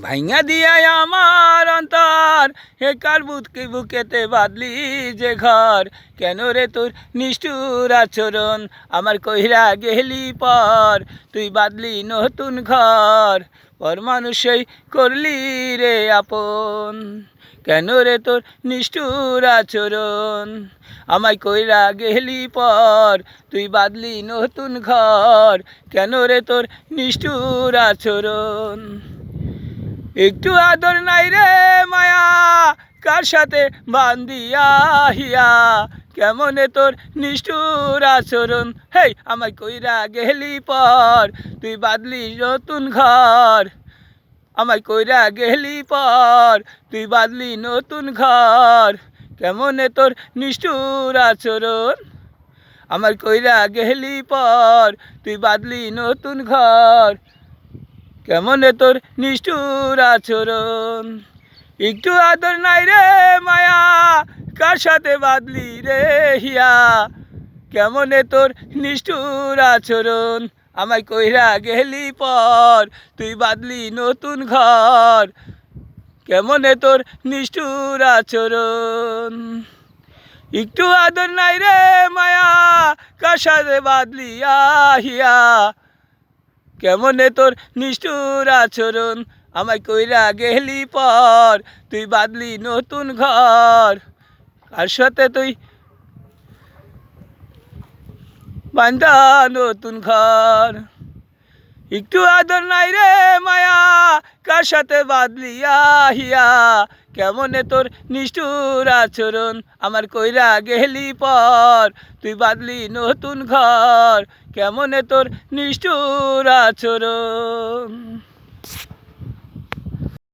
ভাইঙা দিয়া আমার অন্তর হে কার বুকেতে বাদলি যে ঘর। কেন রে তোর নিষ্ঠুর আচরণ আমার কইরা গেলি পর, তুই বাদলি নতুন ঘর, পর মানুষই করলি রে আপন। কেন রে তোর নিষ্ঠুর আচরণ আমায় কইরা গেলি পর, তুই বাদলি নতুন ঘর। কেন রে তোর নিষ্ঠুর আচরণ। একটু আদর নাই রে মায়া কার সাথে বান্দিয়া হিয়া। কেমনে তোর নিষ্ঠুর আচরণ হেই আমায় কইরা গেলি পর, তুই বাদলি নতুন ঘর। আমায় কইরা গেলি পর, তুই বাদলি নতুন ঘর। কেমনে তোর নিষ্ঠুর আচরণ আমার কইরা গেলি পর, তুই বাদলি নতুন ঘর। কেমনে তোর নিষ্ঠুর আচরণ। একটু আদর নাই রে মায়া কার সাথে বাদলি রে হিয়া। কেমনে তোর নিষ্ঠুর আচরণ আমায় কইরা গেলি পর, তুই বাদলি নতুন ঘর। কেমনে তোর নিষ্ঠুর আচরণ। একটু আদর নাই রে মায়া কার সাথে বাদলি আহিয়া। কেমনে তোর নিষ্ঠুর আচরণ আমায় কইরা গেলি পর, তুই বাদলি নতুন ঘর। কার সাথে তুই বান্দা নতুন ঘর। একটু আদর নাই রে মায়া কার সাথে বাদলি আহিয়া। কেমনে তোর নিষ্ঠুর আচরণ আমার কইরা গেলি পর, তুই বাদলি নতুন ঘর। কেমনে তোর নিষ্ঠুর আচরণ।